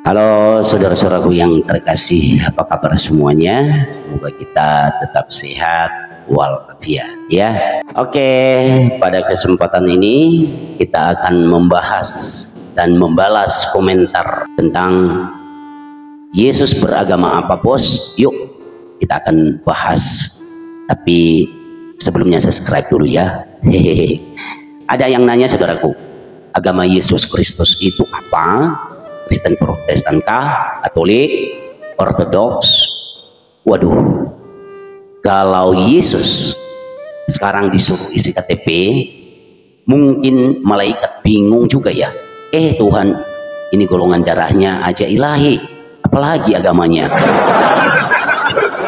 Halo saudara-saudaraku yang terkasih, apa kabar semuanya? Semoga kita tetap sehat walafiat ya. Oke, pada kesempatan ini kita akan membahas dan membalas komentar tentang Yesus beragama apa bos? Yuk kita akan bahas. Tapi sebelumnya subscribe dulu ya. Hehehe. Ada yang nanya saudaraku, agama Yesus Kristus itu apa? Kristen Protestan kah? Katolik? Ortodoks? Waduh, kalau Yesus sekarang disuruh isi KTP, mungkin malaikat bingung juga ya. Tuhan, ini golongan darahnya aja ilahi, apalagi agamanya.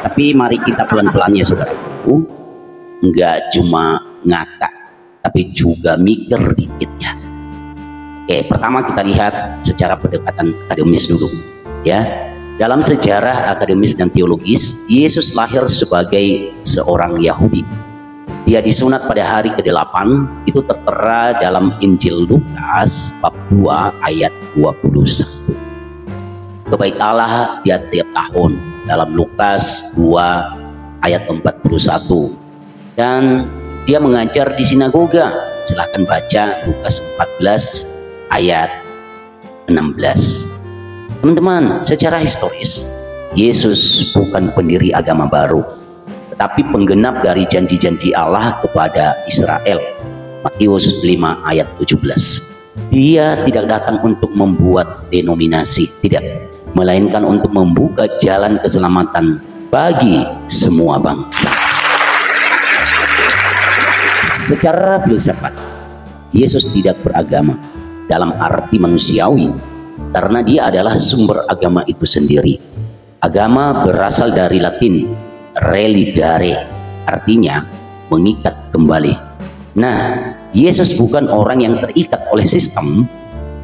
Tapi mari kita pelan-pelan ya saudaraku, nggak cuma ngakak, tapi juga mikir dikit ya. Pertama kita lihat secara pendekatan akademis dulu ya. Dalam sejarah akademis dan teologis, Yesus lahir sebagai seorang Yahudi. Dia disunat pada hari ke-8, itu tertera dalam Injil Lukas bab 2 ayat 21. Ke Bait Allah dia tiap tahun dalam Lukas 2 ayat 41. Dan dia mengajar di sinagoga. Silahkan baca Lukas 14 ayat 16. Teman-teman, secara historis Yesus bukan pendiri agama baru, tetapi penggenap dari janji-janji Allah kepada Israel. Matius 5 ayat 17. Dia tidak datang untuk membuat denominasi, tidak, melainkan untuk membuka jalan keselamatan bagi semua bangsa. Secara filsafat Yesus tidak beragama dalam arti manusiawi, karena dia adalah sumber agama itu sendiri. Agama berasal dari Latin religare, artinya mengikat kembali. Nah, Yesus bukan orang yang terikat oleh sistem,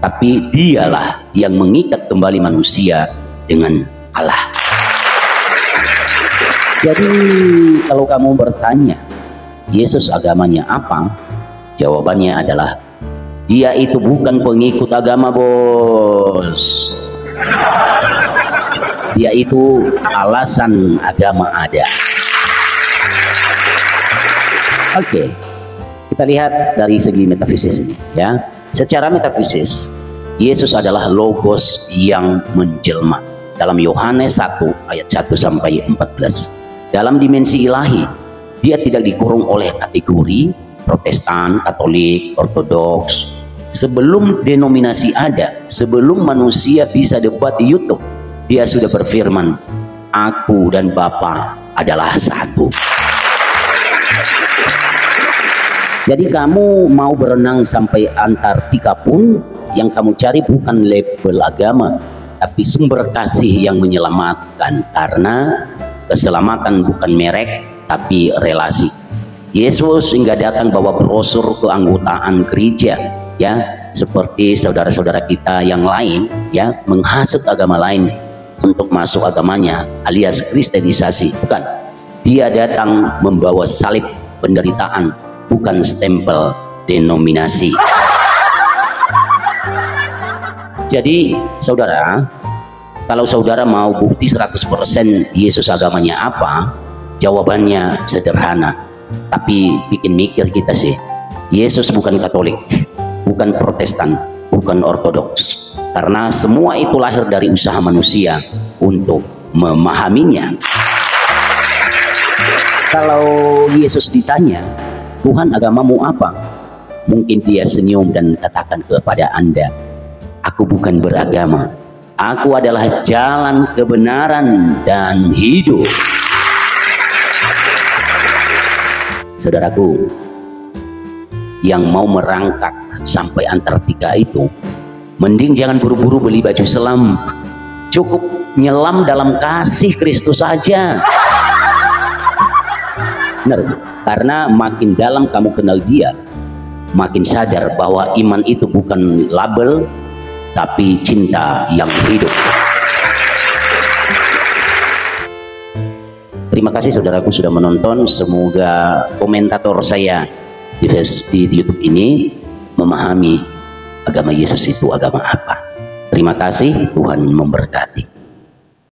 tapi dialah yang mengikat kembali manusia dengan Allah. Jadi kalau kamu bertanya Yesus agamanya apa, jawabannya adalah dia itu bukan pengikut agama bos. Dia itu alasan agama ada. Oke, kita lihat dari segi metafisis ini ya. Secara metafisis, Yesus adalah logos yang menjelma. Dalam Yohanes 1 ayat 1 sampai 14. Dalam dimensi ilahi, dia tidak dikurung oleh kategori Protestan, Katolik, Ortodoks. Sebelum denominasi ada, sebelum manusia bisa debat di YouTube, dia sudah berfirman, aku dan Bapa adalah satu. Jadi kamu mau berenang sampai Antartika pun, yang kamu cari bukan label agama, tapi sumber kasih yang menyelamatkan, karena keselamatan bukan merek, tapi relasi. Yesus hingga datang bawa brosur keanggotaan gereja ya, seperti saudara-saudara kita yang lain ya, menghasut agama lain untuk masuk agamanya alias kristenisasi. Bukan, dia datang membawa salib penderitaan, bukan stempel denominasi. Jadi saudara, kalau saudara mau bukti 100% Yesus agamanya apa, jawabannya sederhana, tapi bikin mikir kita sih. Yesus bukan Katolik, bukan Protestan, bukan Ortodoks, karena semua itu lahir dari usaha manusia untuk memahaminya. Kalau Yesus ditanya, Tuhan agamamu apa? Mungkin dia senyum dan katakan kepada Anda, aku bukan beragama, aku adalah jalan kebenaran dan hidup. Saudaraku, yang mau merangkak sampai Antartika itu, mending jangan buru-buru beli baju selam. Cukup nyelam dalam kasih Kristus saja. Benar, karena makin dalam kamu kenal dia, makin sadar bahwa iman itu bukan label, tapi cinta yang hidup. Terima kasih saudaraku sudah menonton. Semoga komentator saya di YouTube ini memahami agama Yesus itu agama apa. Terima kasih, Tuhan memberkati.